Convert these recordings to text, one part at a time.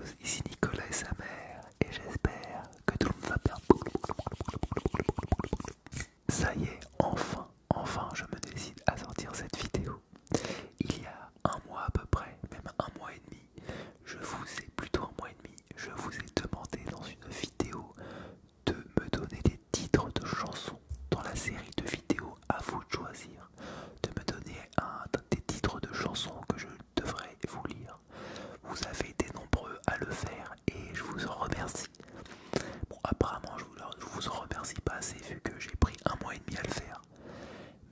tous, ici Nicolas et sa mère, et j'espère que tout le monde va bien. Ça y est, enfin je me décide à sortir cette vidéo. Il y a un mois à peu près, même un mois et demi, plutôt un mois et demi, je vous ai demandé dans une vidéo de me donner des titres de chansons dans la série de vidéos à vous de choisir, de me donner des titres de chansons que je devrais vous lire. Vous avez été nombreux à le faire et je vous en remercie. Bon, apparemment je vous en remercie pas assez vu que j'ai pris un mois et demi à le faire.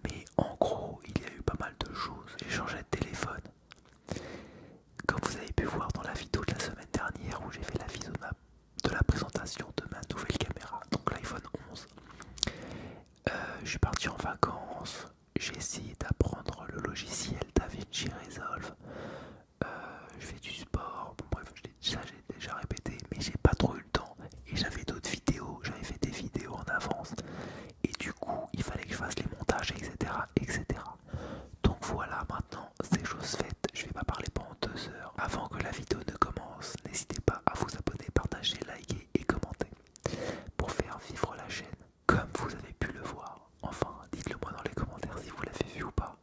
Mais en gros, il y a eu pas mal de choses. J'ai changé de téléphone. Comme vous avez pu voir dans la vidéo de la semaine dernière où j'ai fait la vidéo de la présentation de ma nouvelle caméra, donc l'iPhone 11. Je suis parti en vacances. J'ai essayé d'apprendre le logiciel DaVinci Resolve. Je fais du sport, bon bref, ça j'ai déjà répété, mais j'ai pas trop eu le temps. Et j'avais d'autres vidéos, j'avais fait des vidéos en avance. Et du coup, il fallait que je fasse les montages, etc. Donc voilà, maintenant, c'est chose faite. Je vais pas parler pendant 2 heures. Avant que la vidéo ne commence, n'hésitez pas à vous abonner, partager, liker et commenter pour faire vivre la chaîne. Comme vous avez pu le voir, enfin, dites-le moi dans les commentaires si vous l'avez vu ou pas.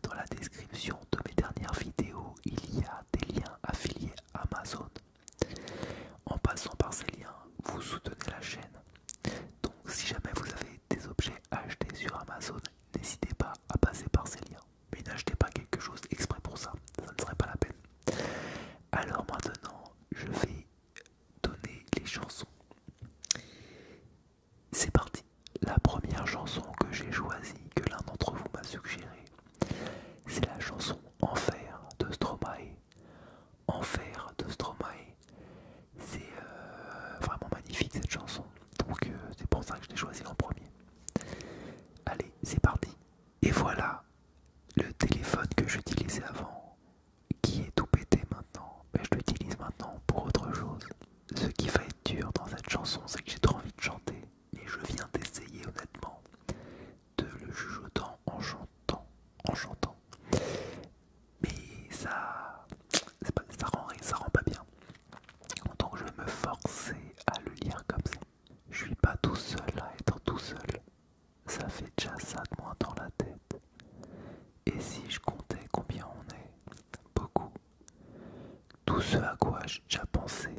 Dans la description de mes dernières vidéos, il y a des liens affiliés à Amazon. En passant par ces liens, vous soutenez la chaîne. Donc si jamais vous avez des objets achetés sur Amazon, n'hésitez pas à passer par ces liens. Mais n'achetez pas quelque chose exprès pour ça, ça ne serait pas la peine. Alors maintenant, je vais donner les chansons. C'est parti. La première chanson que j'ai choisie, que l'un d'entre vous m'a suggérée, c'est la chanson Enfer de Stromae. Enfer de Stromae. C'est vraiment magnifique cette chanson. Donc c'est pour ça que je l'ai choisie en premier. Allez, c'est parti. Et voilà, le téléphone que j'utilisais avant, qui est tout pété maintenant, mais je l'utilise maintenant pour autre chose. Ce qui va être dur dans cette chanson, c'est que j'ai trop envie de chanter, mais je viens d'essayer honnêtement de le chuchotant en chantant. Mais ça rend pas bien. Donc je vais me forcer à le lire comme ça. Je suis pas tout seul à être tout seul. Ça fait déjà ça de moins dans la tête. Et si je comptais combien on est? Beaucoup. Tout ce à quoi j'ai déjà pensé.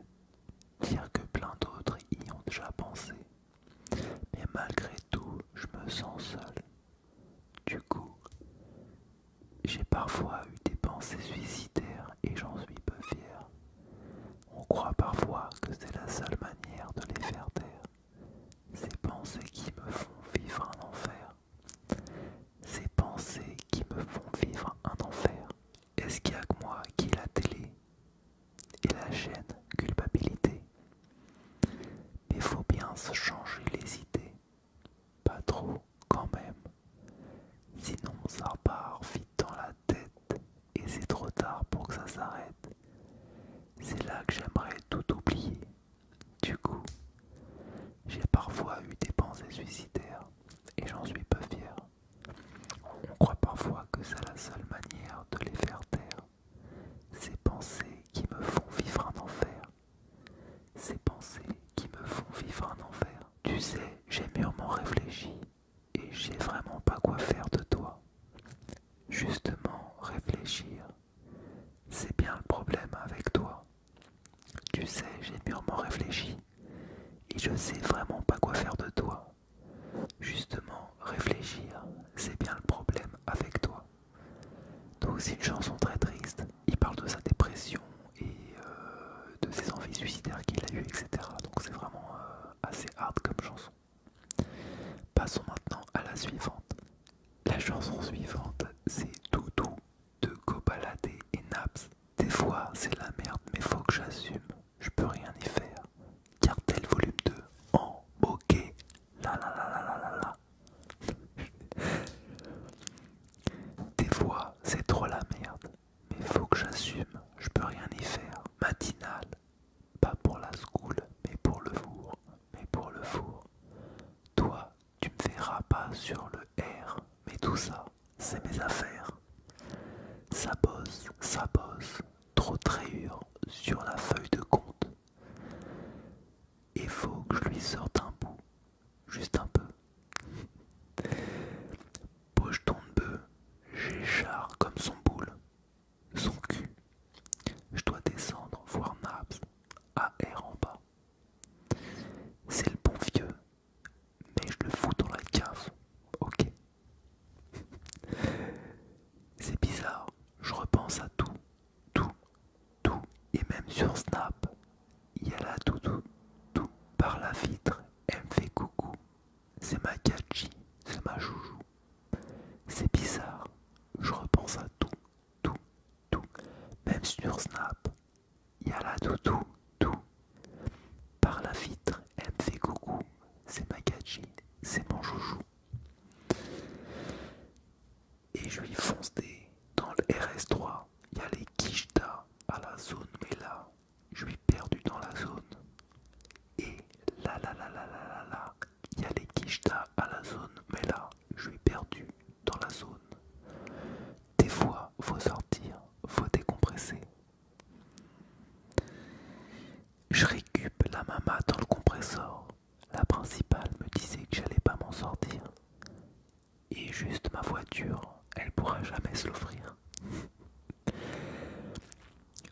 Dire que plein d'autres y ont déjà pensé. Mais malgré tout, je me sens seul. Du coup, j'ai parfois eu des pensées suicidaires et j'en suis peu fier. On croit parfois que c'est la seule manière de les faire taire. Ces pensées qui me font vivre un enfer. Ces pensées qui me font vivre un enfer. Est-ce qu'il y a que moi qui ai la télé et la chaîne culpabilité? Mais faut bien se changer les idées. Pas trop quand même. Sinon ça repart vite dans la tête et c'est trop tard pour que ça s'arrête. C'est là que j'aimerais tout oublier. Du coup, j'ai parfois eu des pensées suicidaires et j'en suis peu fier. On croit parfois que c'est la seule manière de les faire taire. Ces pensées qui me font vivre un enfer. Ces pensées qui me font vivre un enfer. Tu sais, j'ai mûrement réfléchi et je sais vraiment pas quoi faire de toi. Justement, réfléchir, c'est bien le problème avec toi. Tu sais, j'ai mûrement réfléchi et je sais vraiment pas quoi faire de toi. Justement, réfléchir, c'est bien le problème avec toi. Donc c'est une chanson très triste. Il parle de sa dépression et de ses envies suicidaires qu'il a eues, etc. Donc c'est vraiment assez hard comme chanson. Passons maintenant à la suivante. La chanson suivante, c'est Doudou de Cobaladé et Naps. Des fois, c'est la merde, mais faut que j'assume. Je peux rien y faire. Cartel volume 2 en ok. La la la la la la la. Des fois, c'est trop la merde, mais faut que j'assume. Je peux rien y faire. Matinale, pas pour la school, mais pour le four. Mais pour le four. Toi, tu me verras pas sur le R, mais tout ça, c'est mes affaires. Ça bosse, trop de rayures sur la feuille de compte. Et même sur Snap, il y a la doudou, tout par la vitre, elle me fait coucou. C'est ma Gadji, c'est ma joujou. C'est bizarre, je repense à tout, tout, tout. Même sur Snap, il y a la doudou, tout par la vitre, elle me fait coucou. C'est ma Gadji, c'est mon joujou. Et je lui fonce dans le RS3, il y a les quichetas à la zone, mais là, je suis perdu dans la zone. Et là, il y a les quichetas à la zone, mais là, je suis perdu dans la zone. Des fois, faut sortir, faut décompresser. Je récup la mama dans le compresseur. La principale me disait que j'allais pas m'en sortir. Et juste ma voiture, elle pourra jamais se l'offrir.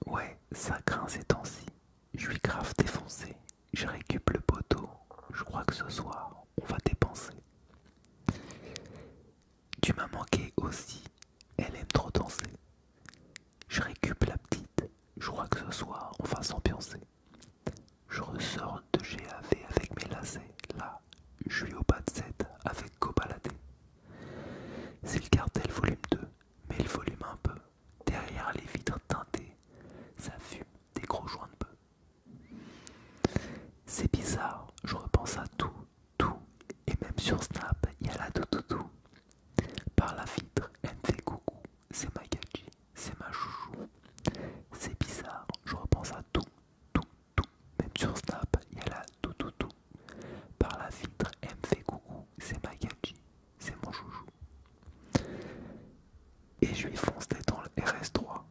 Ouais, ça craint ces temps-ci. Je suis grave défoncé. Je récup le poteau. Je crois que ce soir, on va dépenser. Tu m'as manqué aussi. Elle aime trop danser. Je récup la petite. Je crois que ce soir, on va s'ambiancer. Je ressors de GAV avec mes lacets. Là, je suis au bas de 7 avec Cobaladé. C'est le cartel volume 2, mais le volume un peu. Derrière les vitres teintées, ça fume des gros joints de bœuf. C'est bizarre, je repense à tout, tout. Et même sur Snap, il y a la doudou. Par la vitre, elle me fait coucou. C'est ma Gadji, c'est ma chouchou. C'est bizarre, je repense à tout, tout, tout. Même sur Snap, il y a la doudou. Par la vitre, elle me fait coucou. C'est ma Gadji, c'est mon chouchou. Et je lui fonce dans le RS3.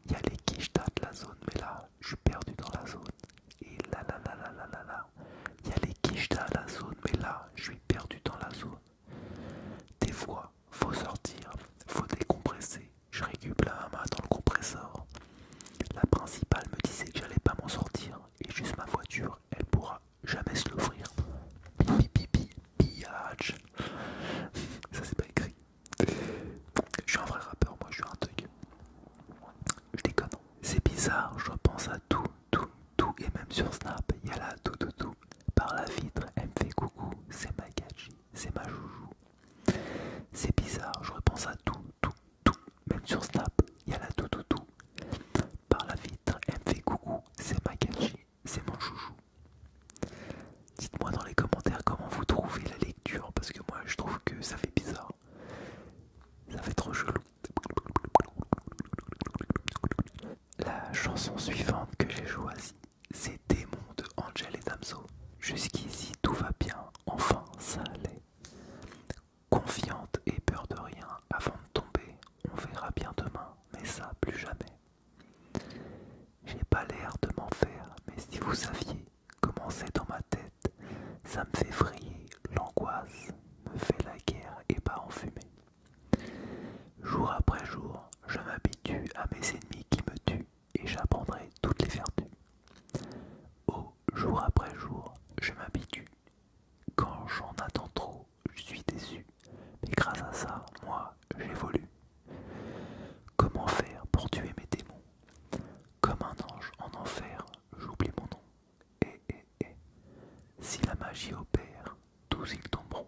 Il y a les quichetas de la zone, mais là, je suis perdu dans la zone. Et là, il y a les quichetas à la zone, mais là, je suis perdu dans la zone. Des fois, faut sortir, faut décompresser. Je récupère la mama dans le compresseur. La principale me disait que j'allais pas m'en sortir. Et juste ma voiture, elle pourra jamais se l'offrir. Pipi pipi, pillage. Ça c'est pas écrit. Je suis un vrai rappeur, moi je suis un thug. Je déconne. C'est bizarre, je pense à tout, tout, tout. Et même sur Snap, il y a la tout. Par la vitre, elle me fait coucou. C'est ma Gadji, c'est ma joujou. C'est bizarre, je repense à tout, tout, tout. Même sur Snap, il y a la tout. Par la vitre, elle me fait coucou. C'est ma Gadji, c'est mon joujou. Dites-moi dans les commentaires comment vous trouvez la lecture, parce que moi je trouve que ça fait bizarre. Ça fait trop chelou. La chanson suivante que j'ai choisie, c'est Démon de Angel et Damso. Jusqu'ici tout va bien, enfin ça allait. Confiante et peur de rien avant de tomber, on verra bien demain, mais ça plus jamais. J'ai pas l'air de m'en faire, mais si vous saviez comment c'est dans ma tête, ça me fait vriller, l'angoisse me fait la guerre et pas enfumer. Jour après jour, je m'habitue à mes ennemis qui me tuent et j'apprendrai toutes les vertus. Oh, jour après jour, je m'habitue. Quand j'en attends trop, je suis déçu. Mais grâce à ça, moi, j'évolue. Comment faire pour tuer mes démons? Comme un ange en enfer, j'oublie mon nom. Et, si la magie opère, tous ils tomberont.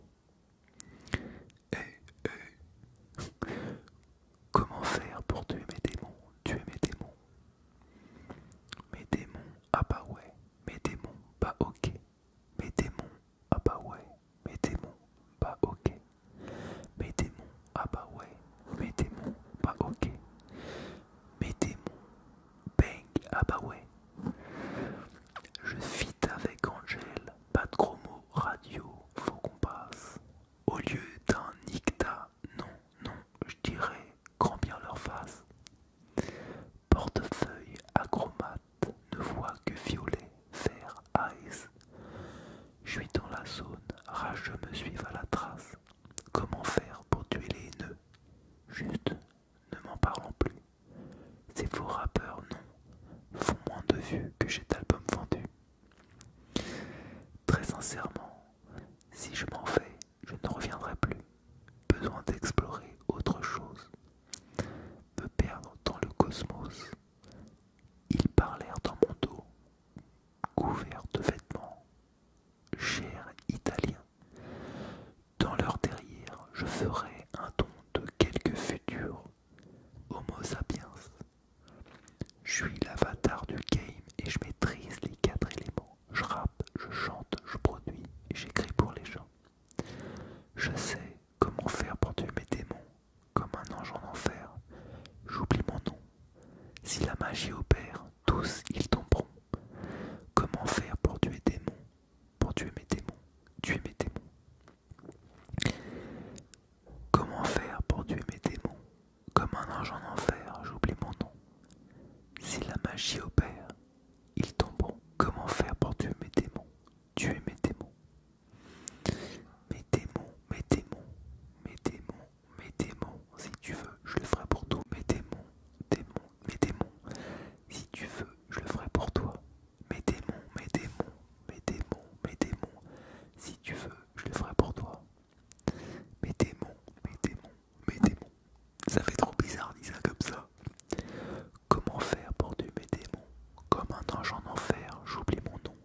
Comment faire pour tuer mes démons? Tuer mes démons. Mes démons, ah bah ouais. Mes démons, pas ok. Mes démons, ah bah ouais. Mes démons, pas ok. Mes démons, ah bah ouais. Mes démons, pas ok. Mes démons, bang, ah bah ouais. Je fit avec Angel, pas de gros mots, radio, faut qu'on passe. Au lieu d'un nicta, non, je dirais grand bien leur face. Portefeuille acromate, ne voit que violet, vert, ice. Je suis dans la zone, rageux me suivent à la trace. Comment faire pour tuer les haineux? Juste, ne m'en parlons plus. Ces faux rappeurs, non, font moins de vues que j'ai d'albums vendus. Très sincèrement, si je m'en vais, je ne reviendrai plus. Besoin d'explorer autre chose. Me perdre dans le cosmos. Il parlait Je suis l'avatar du game et je maîtrise les 4 éléments. Je rappe, je chante, je produis et j'écris pour les gens. Je sais comment faire pour tuer mes démons, comme un ange en enfer. J'oublie mon nom. Si la magie opère, tous ils tomberont. Comment faire pour tuer des démons, pour tuer mes démons, tuer mes démons. Comment faire pour tuer mes démons, comme un ange en enfer, j'oublie mon nom. Si la magie opère, ils tomberont. Comment faire pour tuer mes démons, tuer mes démons. Mes démons, mes démons, mes démons, mes démons. Si tu veux, je le ferai pour toi. Mes démons, démons, mes démons. Si tu veux, je le ferai pour toi. Mes démons, mes démons, mes démons, mes démons. Si tu veux, je le ferai pour toi. Mes démons, mes démons, mes démons. Ça fait trop bizarre dit ça comme ça. Comment faire pour tuer mes démons, comme un ange en enfer, j'oublie mon nom.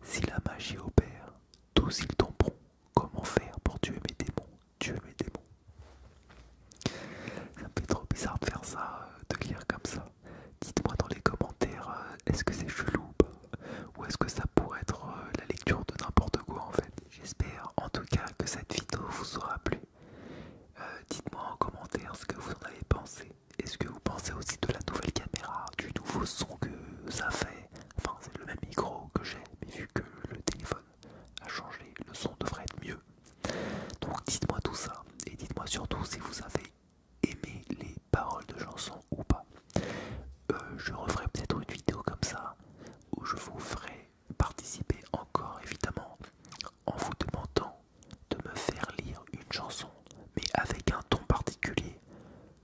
Si la magie opère, tous ils tomberont. Comment faire pour tuer mes démons, tuer mes démons. Ça me fait trop bizarre de faire ça, de lire comme ça. Dites-moi dans les commentaires, est-ce que c'est chelou ou pas? Ou est-ce que ça pourrait être la lecture de n'importe quoi en fait? J'espère en tout cas que cette vidéo vous aura plu. Dites-moi en commentaire ce que vous en avez pensé. Est-ce que vous pensez aussi de la nouvelle caméra, du nouveau son que ça fait? Enfin, c'est le même micro que j'ai, mais vu que le téléphone a changé, le son devrait être mieux. Donc dites-moi tout ça, et dites-moi surtout si vous avez aimé les paroles de chansons ou pas. Je referai peut-être une vidéo comme ça, où je vous ferai participer encore évidemment, en vous demandant de me faire lire une chanson, mais avec un ton particulier,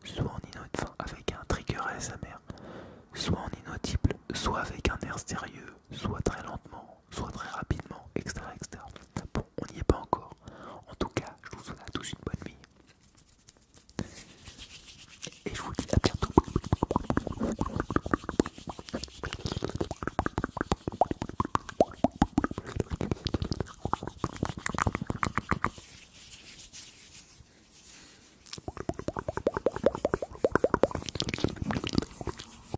soit en inaudible, enfin avec un trigger ASMR, soit en inaudible, soit avec un air sérieux, soit très lentement.